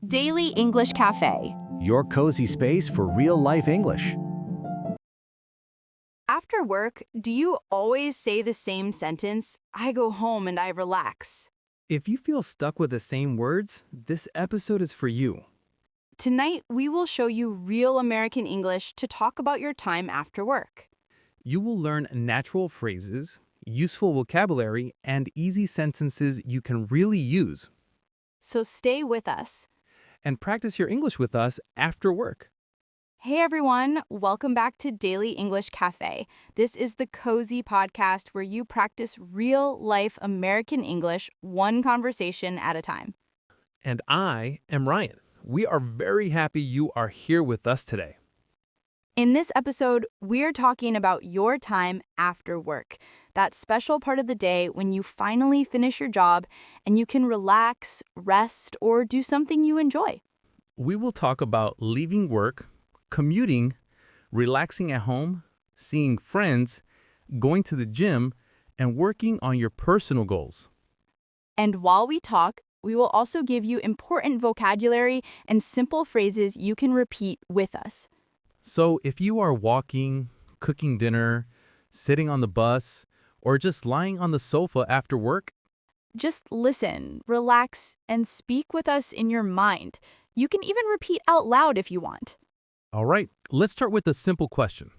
Daily English Café. Your cozy space for real-life English. After work, do you always say the same sentence, I go home and I relax? If you feel stuck with the same words, this episode is for you. Tonight, we will show you real American English to talk about your time after work. You will learn natural phrases, useful vocabulary, and easy sentences you can really use. So stay with us. And practice your English with us after work. Hey everyone, welcome back to Daily English Café. This is the cozy podcast where you practice real-life American English one conversation at a time. And I am Ryan. We are very happy you are here with us today. In this episode, we're talking about your time after work, that special part of the day when you finally finish your job and you can relax, rest, or do something you enjoy. We will talk about leaving work, commuting, relaxing at home, seeing friends, going to the gym, and working on your personal goals. And while we talk, we will also give you important vocabulary and simple phrases you can repeat with us. So if you are walking, cooking dinner, sitting on the bus, or just lying on the sofa after work, Just listen, relax, and speak with us in your mind. You can even repeat out loud if you want. all right, let's start with a simple question.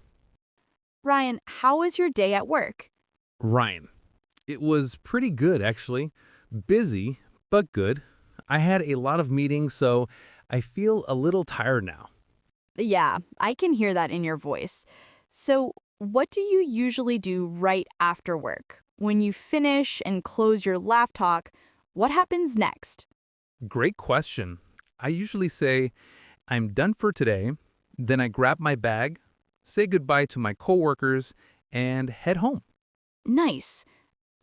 Ryan, how was your day at work? Ryan, it was pretty good actually. Busy, but good. I had a lot of meetings, so I feel a little tired now. Yeah, I can hear that in your voice. So, what do you usually do right after work? When you finish and close your laptop, what happens next? Great question. I usually say, I'm done for today, then I grab my bag, say goodbye to my coworkers, and head home. Nice.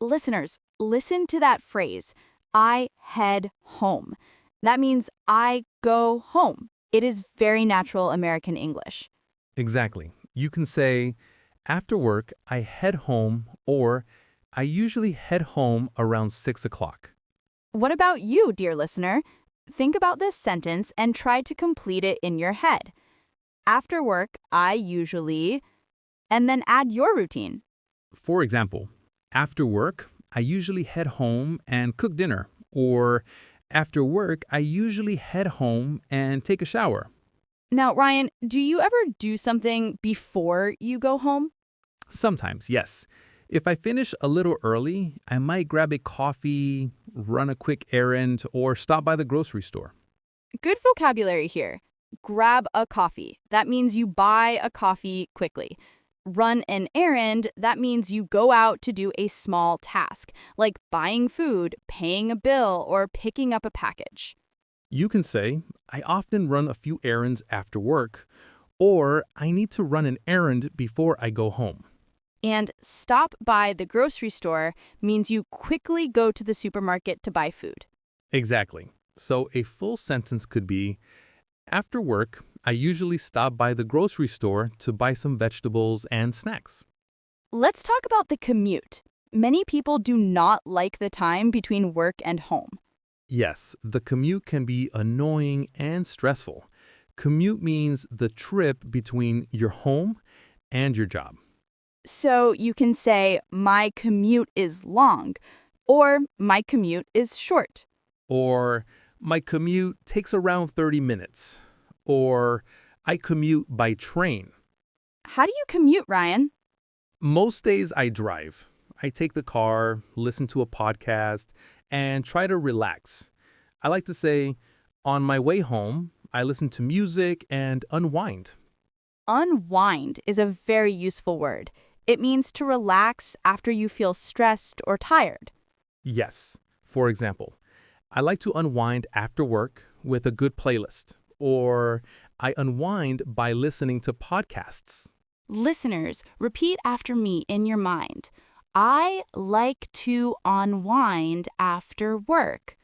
Listeners, listen to that phrase. I head home. That means I go home. It is very natural American English. Exactly. You can say, after work, I head home, or I usually head home around 6 o'clock. What about you, dear listener? Think about this sentence and try to complete it in your head. After work, I usually, and then add your routine. For example, after work, I usually head home and cook dinner, or after work, I usually head home and take a shower. Now, Ryan, do you ever do something before you go home? Sometimes, yes. If I finish a little early, I might grab a coffee, run a quick errand, or stop by the grocery store. Good vocabulary here. Grab a coffee. That means you buy a coffee quickly. Run an errand. That means you go out to do a small task, like buying food, paying a bill, or picking up a package. You can say, I often run a few errands after work, or I need to run an errand before I go home. And stop by the grocery store means you quickly go to the supermarket to buy food. Exactly. So a full sentence could be, after work, I usually stop by the grocery store to buy some vegetables and snacks. Let's talk about the commute. Many people do not like the time between work and home. Yes, the commute can be annoying and stressful. Commute means the trip between your home and your job. So you can say, my commute is long, or my commute is short. Or, my commute takes around 30 minutes. Or, I commute by train. How do you commute, Ryan? Most days I drive. I take the car, listen to a podcast, and try to relax. I like to say, on my way home, I listen to music and unwind. Unwind is a very useful word. It means to relax after you feel stressed or tired. Yes. For example, I like to unwind after work with a good playlist, or I unwind by listening to podcasts. Listeners, repeat after me in your mind. I like to unwind after work.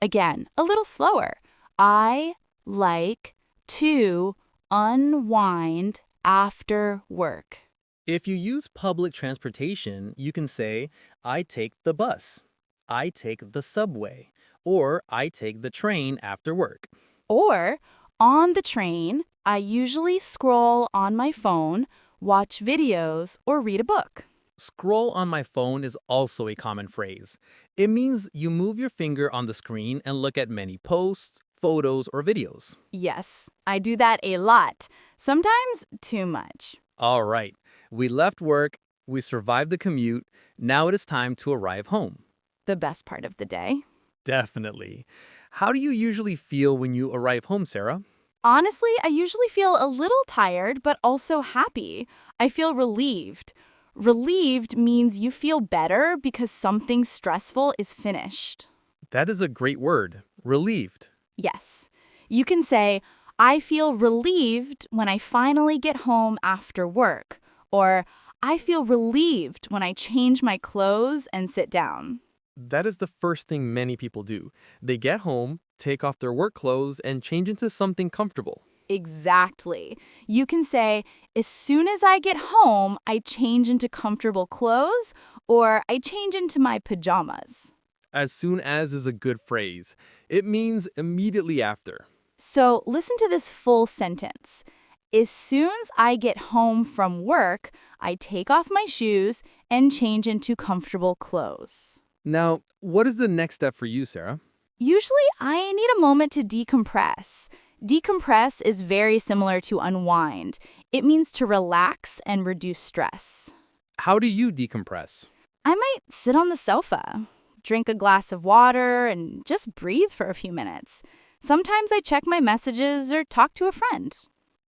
Again, a little slower. I like to unwind after work. If you use public transportation, you can say, I take the bus, I take the subway, or I take the train after work. Or, on the train, I usually scroll on my phone, watch videos, or read a book. Scroll on my phone is also a common phrase. It means you move your finger on the screen and look at many posts, photos, or videos. Yes, I do that a lot. Sometimes too much. All right, we left work, we survived the commute, now it is time to arrive home. The best part of the day. Definitely. How do you usually feel when you arrive home, Sarah? Honestly, I usually feel a little tired, but also happy. I feel relieved. Relieved means you feel better because something stressful is finished. That is a great word, relieved. Yes. You can say, I feel relieved when I finally get home after work. Or, I feel relieved when I change my clothes and sit down. That is the first thing many people do. They get home, take off their work clothes, and change into something comfortable. Exactly. You can say, as soon as I get home, I change into comfortable clothes, or I change into my pajamas. As soon as is a good phrase. It means immediately after. So listen to this full sentence. As soon as I get home from work, I take off my shoes and change into comfortable clothes. Now, what is the next step for you, Sarah? Usually, I need a moment to decompress. Decompress is very similar to unwind. It means to relax and reduce stress. How do you decompress? I might sit on the sofa, drink a glass of water, and just breathe for a few minutes. Sometimes I check my messages or talk to a friend.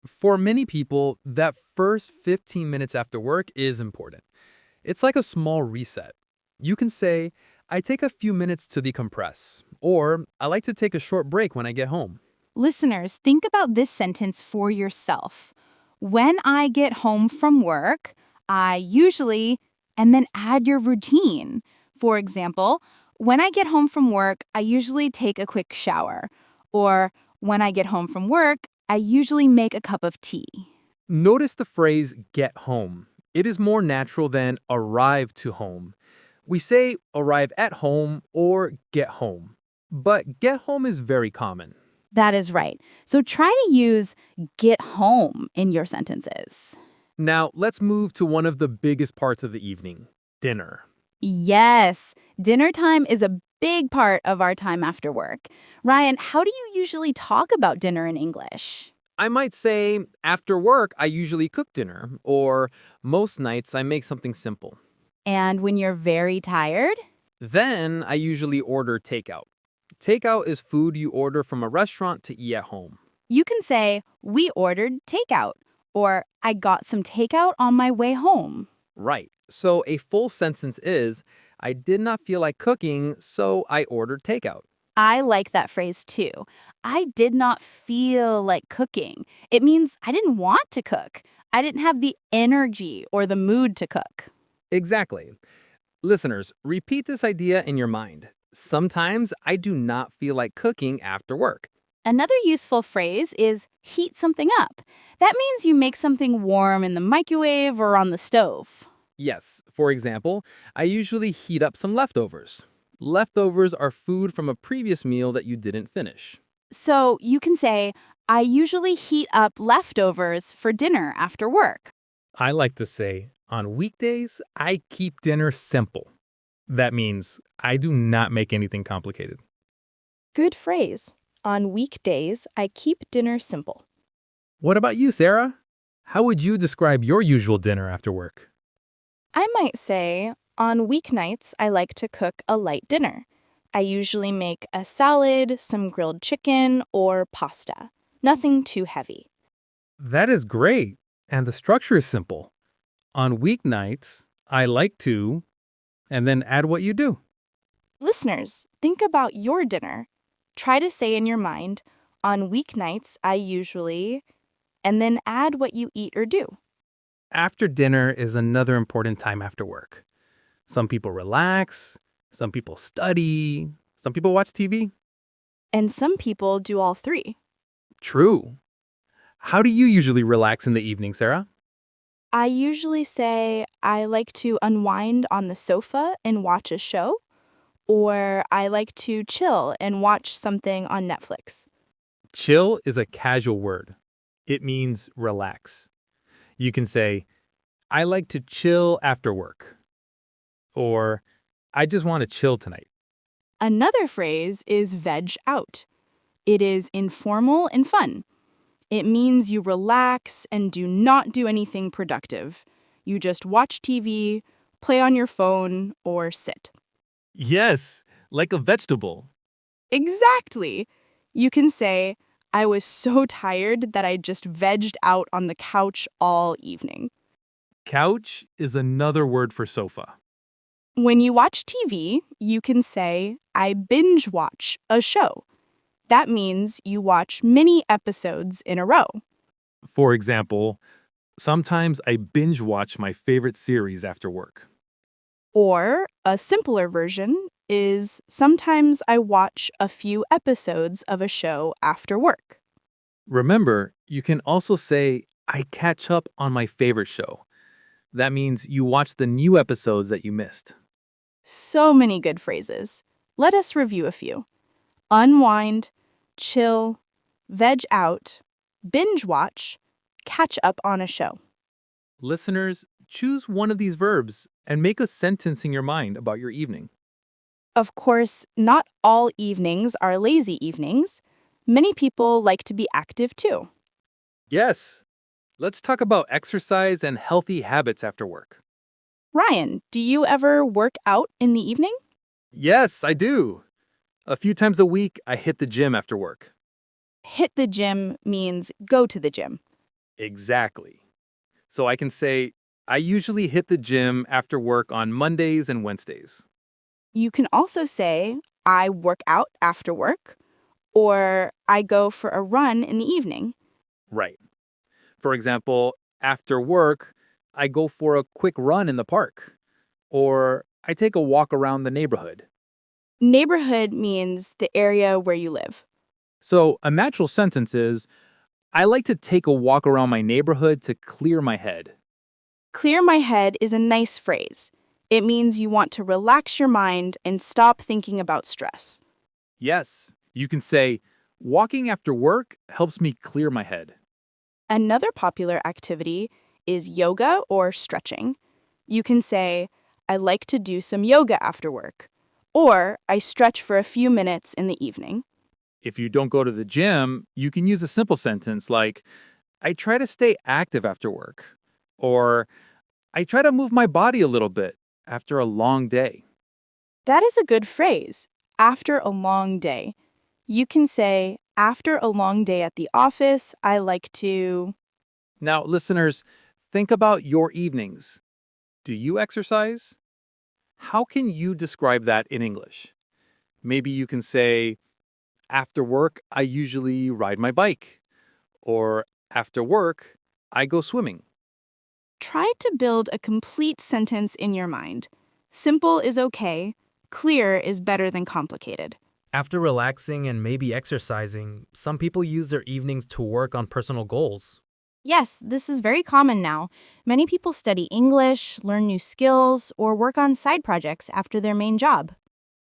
For many people, that first 15 minutes after work is important. It's like a small reset. You can say, I take a few minutes to decompress, or I like to take a short break when I get home. Listeners, think about this sentence for yourself. When I get home from work, I usually, and then add your routine. For example, when I get home from work, I usually take a quick shower. Or when I get home from work, I usually make a cup of tea. Notice the phrase get home. It is more natural than arrive to home. We say arrive at home or get home, but get home is very common. That is right. So try to use get home in your sentences. Now, let's move to one of the biggest parts of the evening, dinner. Yes, dinner time is a big part of our time after work. Ryan, how do you usually talk about dinner in English? I might say, after work, I usually cook dinner, or most nights I make something simple. And when you're very tired? Then I usually order takeout. Takeout is food you order from a restaurant to eat at home. You can say, we ordered takeout, or I got some takeout on my way home. Right. So a full sentence is, I did not feel like cooking, so I ordered takeout. I like that phrase too. I did not feel like cooking. It means I didn't want to cook. I didn't have the energy or the mood to cook. Exactly. Listeners, repeat this idea in your mind. Sometimes I do not feel like cooking after work. Another useful phrase is heat something up. That means you make something warm in the microwave or on the stove. Yes, for example, I usually heat up some leftovers. Leftovers are food from a previous meal that you didn't finish. So you can say, I usually heat up leftovers for dinner after work. I like to say, on weekdays, I keep dinner simple. That means I do not make anything complicated. Good phrase. On weekdays, I keep dinner simple. What about you, Sarah? How would you describe your usual dinner after work? I might say, on weeknights, I like to cook a light dinner. I usually make a salad, some grilled chicken, or pasta. Nothing too heavy. That is great, and the structure is simple. On weeknights, I like to, and then add what you do. Listeners, think about your dinner. Try to say in your mind, on weeknights, I usually, and then add what you eat or do. After dinner is another important time after work. Some people relax, some people study, some people watch TV. And some people do all three. True. How do you usually relax in the evening, Sarah? I usually say I like to unwind on the sofa and watch a show, or I like to chill and watch something on Netflix. Chill is a casual word. It means relax. You can say, I like to chill after work. Or, I just want to chill tonight. Another phrase is veg out. It is informal and fun. It means you relax and do not do anything productive. You just watch TV, play on your phone, or sit. Yes, like a vegetable. Exactly. You can say, I was so tired that I just vegged out on the couch all evening. Couch is another word for sofa. When you watch TV, you can say, I binge watch a show. That means you watch many episodes in a row. For example, sometimes I binge watch my favorite series after work. Or a simpler version is sometimes I watch a few episodes of a show after work. Remember, you can also say, I catch up on my favorite show. That means you watch the new episodes that you missed. So many good phrases. Let us review a few. Unwind, chill, veg out, binge watch, catch up on a show. Listeners, choose one of these verbs and make a sentence in your mind about your evening. Of course, not all evenings are lazy evenings. Many people like to be active too. Yes, let's talk about exercise and healthy habits after work. Ryan, do you ever work out in the evening? Yes, I do. A few times a week, I hit the gym after work. Hit the gym means go to the gym. Exactly. So I can say, I usually hit the gym after work on Mondays and Wednesdays. You can also say, I work out after work, or I go for a run in the evening. Right. For example, after work, I go for a quick run in the park. Or I take a walk around the neighborhood. Neighborhood means the area where you live. So a natural sentence is, I like to take a walk around my neighborhood to clear my head. Clear my head is a nice phrase. It means you want to relax your mind and stop thinking about stress. Yes, you can say, walking after work helps me clear my head. Another popular activity is yoga or stretching. You can say, I like to do some yoga after work, or I stretch for a few minutes in the evening. If you don't go to the gym, you can use a simple sentence like, I try to stay active after work. Or, I try to move my body a little bit after a long day. That is a good phrase, after a long day. You can say, after a long day at the office, I like to... Now, listeners, think about your evenings. Do you exercise? How can you describe that in English? Maybe you can say, after work, I usually ride my bike. Or, after work, I go swimming. Try to build a complete sentence in your mind. Simple is okay. Clear is better than complicated. After relaxing and maybe exercising, some people use their evenings to work on personal goals. Yes, this is very common now. Many people study English, learn new skills, or work on side projects after their main job.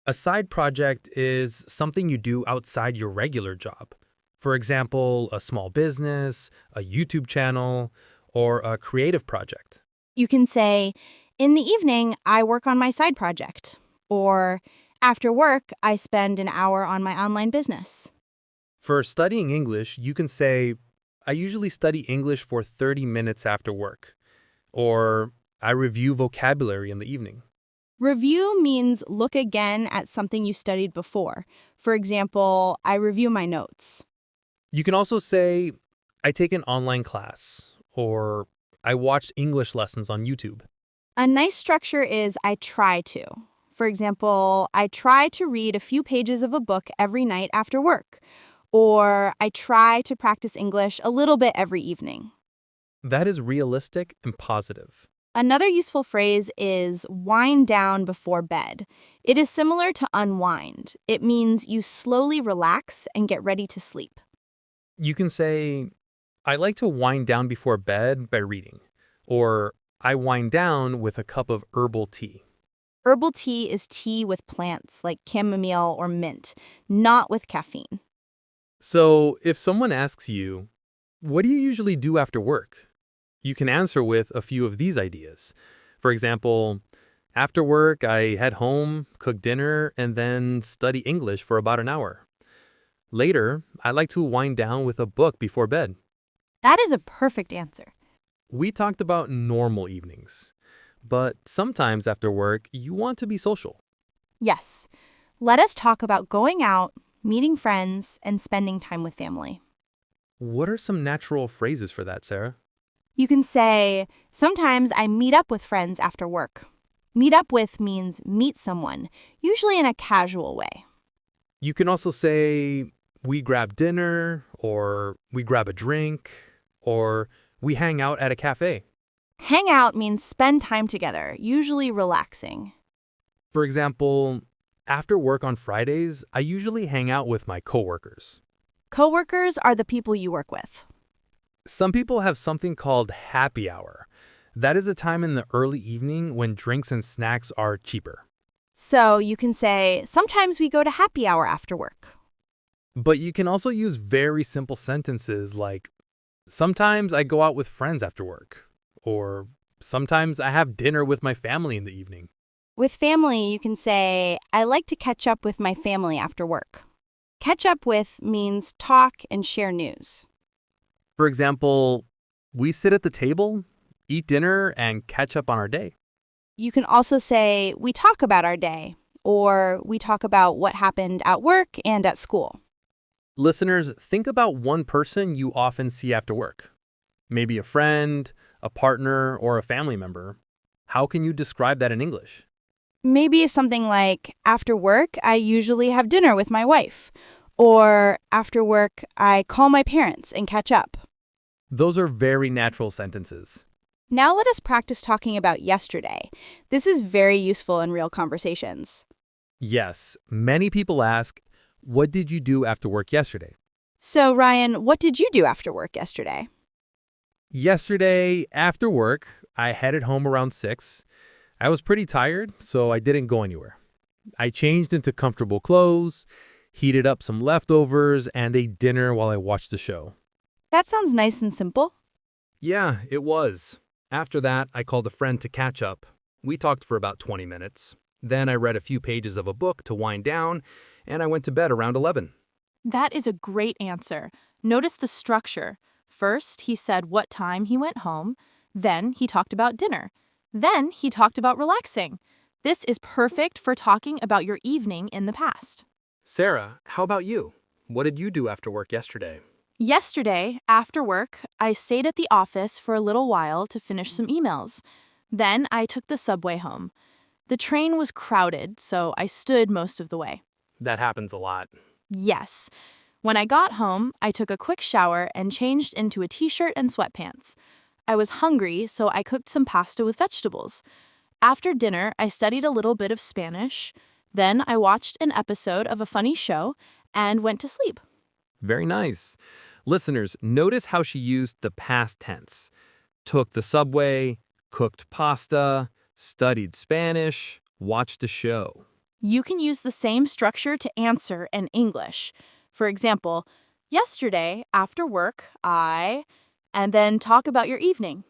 A side project is something you do outside your regular job. For example, a small business, a YouTube channel, or a creative project. You can say, in the evening, I work on my side project. Or, after work, I spend an hour on my online business. For studying English, you can say, I usually study English for 30 minutes after work. Or, I review vocabulary in the evening. Review means look again at something you studied before. For example, I review my notes. You can also say, I take an online class, or I watched English lessons on YouTube. A nice structure is I try to. For example, I try to read a few pages of a book every night after work. Or I try to practice English a little bit every evening. That is realistic and positive. Another useful phrase is wind down before bed. It is similar to unwind. It means you slowly relax and get ready to sleep. You can say, I like to wind down before bed by reading, or I wind down with a cup of herbal tea. Herbal tea is tea with plants like chamomile or mint, not with caffeine. So, if someone asks you, what do you usually do after work? You can answer with a few of these ideas. For example, after work, I head home, cook dinner, and then study English for about an hour. Later, I like to wind down with a book before bed. That is a perfect answer. We talked about normal evenings, but sometimes after work, you want to be social. Yes. Let us talk about going out, meeting friends, and spending time with family. What are some natural phrases for that, Sarah? You can say, sometimes I meet up with friends after work. Meet up with means meet someone, usually in a casual way. You can also say, we grab dinner, or we grab a drink, or we hang out at a cafe. Hang out means spend time together, usually relaxing. For example, after work on Fridays, I usually hang out with my coworkers. Coworkers are the people you work with. Some people have something called happy hour. That is a time in the early evening when drinks and snacks are cheaper. So you can say, sometimes we go to happy hour after work. But you can also use very simple sentences like, sometimes I go out with friends after work, or sometimes I have dinner with my family in the evening. With family, you can say, I like to catch up with my family after work. Catch up with means talk and share news. For example, we sit at the table, eat dinner, and catch up on our day. You can also say, we talk about our day, or we talk about what happened at work and at school. Listeners, think about one person you often see after work. Maybe a friend, a partner, or a family member. How can you describe that in English? Maybe something like, after work, I usually have dinner with my wife. Or after work, I call my parents and catch up. Those are very natural sentences. Now let us practice talking about yesterday. This is very useful in real conversations. Yes, many people ask, what did you do after work yesterday? So, Ryan, what did you do after work yesterday? Yesterday, after work, I headed home around 6. I was pretty tired, so I didn't go anywhere. I changed into comfortable clothes, heated up some leftovers, and ate dinner while I watched the show. That sounds nice and simple. Yeah, it was. After that, I called a friend to catch up. We talked for about 20 minutes. Then I read a few pages of a book to wind down, and I went to bed around 11. That is a great answer. Notice the structure. First, he said what time he went home. Then he talked about dinner. Then he talked about relaxing. This is perfect for talking about your evening in the past. Sarah, how about you? What did you do after work yesterday? Yesterday, after work, I stayed at the office for a little while to finish some emails. Then I took the subway home. The train was crowded, so I stood most of the way. That happens a lot. Yes. When I got home, I took a quick shower and changed into a t-shirt and sweatpants. I was hungry, so I cooked some pasta with vegetables. After dinner, I studied a little bit of Spanish. Then I watched an episode of a funny show and went to sleep. Very nice. Listeners, notice how she used the past tense. Took the subway, cooked pasta, studied Spanish, watched a show. You can use the same structure to answer in English. For example, yesterday, after work, and then talk about your evening.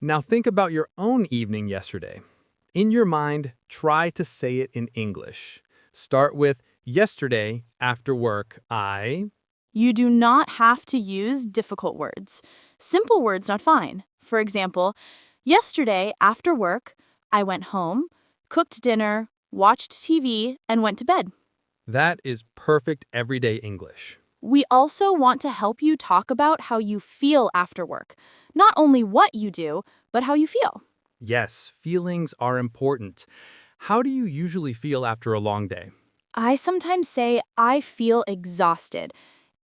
Now think about your own evening yesterday. In your mind, try to say it in English. Start with, yesterday, after work, You do not have to use difficult words. Simple words are fine. For example, yesterday, after work, I went home, cooked dinner, watched TV, and went to bed. That is perfect everyday English. We also want to help you talk about how you feel after work. Not only what you do, but how you feel. Yes, feelings are important. How do you usually feel after a long day? I sometimes say I feel exhausted.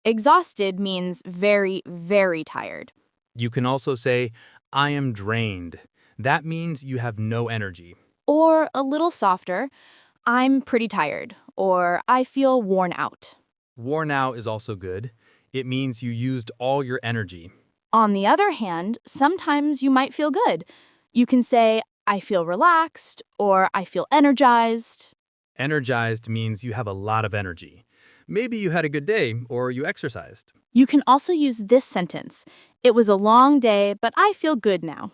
Exhausted means very, very tired. You can also say, I am drained. That means you have no energy. Or a little softer, I'm pretty tired, or I feel worn out. Worn out is also good. It means you used all your energy. On the other hand, sometimes you might feel good. You can say, I feel relaxed, or I feel energized. Energized means you have a lot of energy. Maybe you had a good day or you exercised. You can also use this sentence. It was a long day, but I feel good now.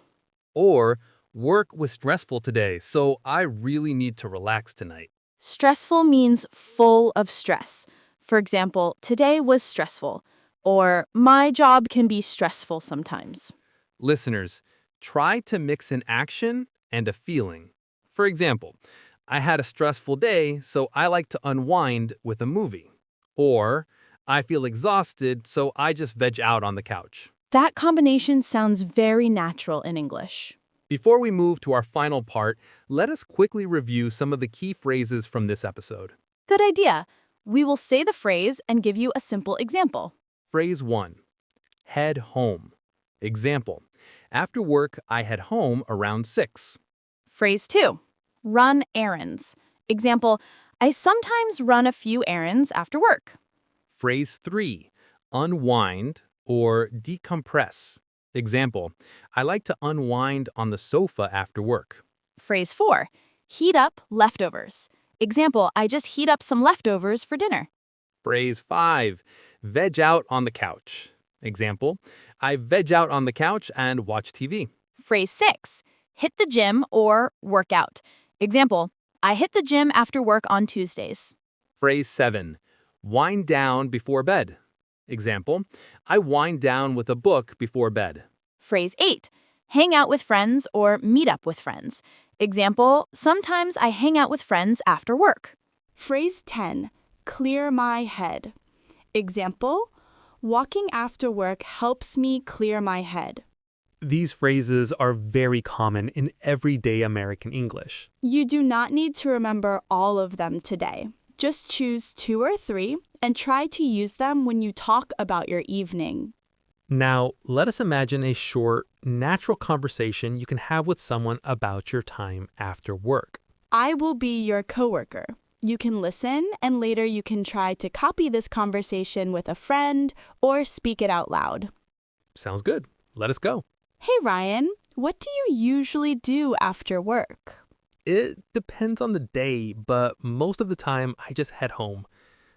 Or, work was stressful today, so I really need to relax tonight. Stressful means full of stress. For example, today was stressful. Or, my job can be stressful sometimes. Listeners, try to mix an action and a feeling. For example, I had a stressful day, so I like to unwind with a movie. Or, I feel exhausted, so I just veg out on the couch. That combination sounds very natural in English. Before we move to our final part, let us quickly review some of the key phrases from this episode. Good idea. We will say the phrase and give you a simple example. Phrase 1. Head home. Example. After work, I head home around 6. Phrase 2. Run errands. Example, I sometimes run a few errands after work. Phrase 3. Unwind or decompress. Example. I like to unwind on the sofa after work. Phrase 4. Heat up leftovers. Example, I just heat up some leftovers for dinner. Phrase 5. Veg out on the couch. Example. I veg out on the couch and watch TV. Phrase 6. Hit the gym or work out. Example, I hit the gym after work on Tuesdays. Phrase 7. Wind down before bed. Example. I wind down with a book before bed. Phrase 8. Hang out with friends or meet up with friends. Example, sometimes I hang out with friends after work. Phrase 10. Clear my head. Example, walking after work helps me clear my head. These phrases are very common in everyday American English. You do not need to remember all of them today. Just choose 2 or 3 and try to use them when you talk about your evening. Now, let us imagine a short, natural conversation you can have with someone about your time after work. I will be your coworker. You can listen, and later you can try to copy this conversation with a friend or speak it out loud. Sounds good. Let us go. Hey Ryan, what do you usually do after work? It depends on the day, but most of the time I just head home.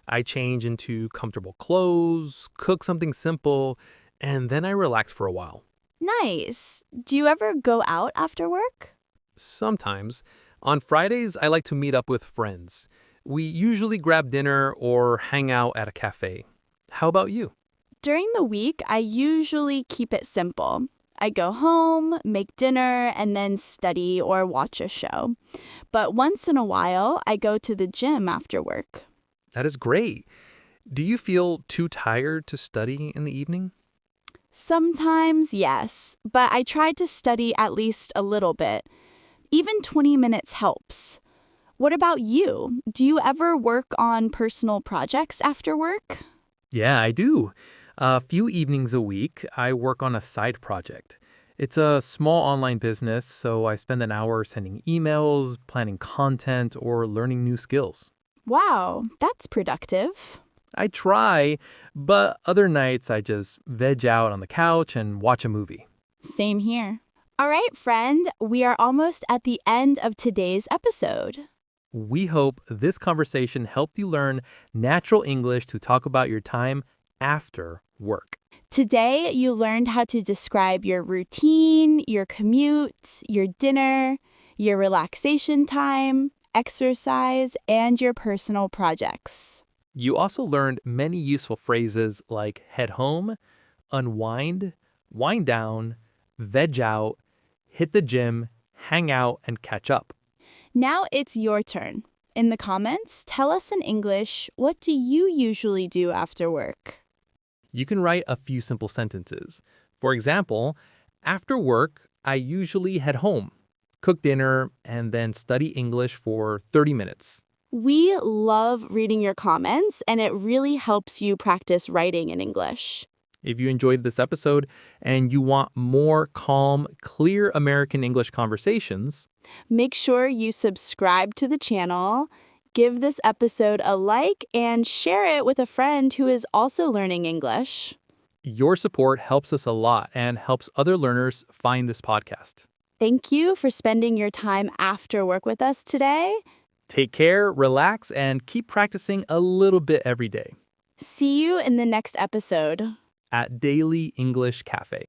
I change into comfortable clothes, cook something simple, and then I relax for a while. Nice. Do you ever go out after work? Sometimes. On Fridays, I like to meet up with friends. We usually grab dinner or hang out at a cafe. How about you? During the week, I usually keep it simple. I go home, make dinner, and then study or watch a show. But once in a while, I go to the gym after work. That is great. Do you feel too tired to study in the evening? Sometimes, yes, but I try to study at least a little bit. Even 20 minutes helps. What about you? Do you ever work on personal projects after work? Yeah, I do. A few evenings a week, I work on a side project. It's a small online business, so I spend an hour sending emails, planning content, or learning new skills. Wow, that's productive. I try, but other nights I just veg out on the couch and watch a movie. Same here. All right, friend, we are almost at the end of today's episode. We hope this conversation helped you learn natural English to talk about your time after work. Today, you learned how to describe your routine, your commute, your dinner, your relaxation time, exercise, and your personal projects. You also learned many useful phrases like head home, unwind, wind down, veg out, hit the gym, hang out, and catch up. Now it's your turn. In the comments, tell us in English, what do you usually do after work? You can write a few simple sentences. For example, after work, I usually head home, cook dinner, and then study English for 30 minutes. We love reading your comments, and it really helps you practice writing in English. If you enjoyed this episode and you want more calm, clear American English conversations, make sure you subscribe to the channel, give this episode a like, and share it with a friend who is also learning English. your support helps us a lot and helps other learners find this podcast. Thank you for spending your time after work with us today. Take care, relax, and keep practicing a little bit every day See you in the next episode. at Daily English Café.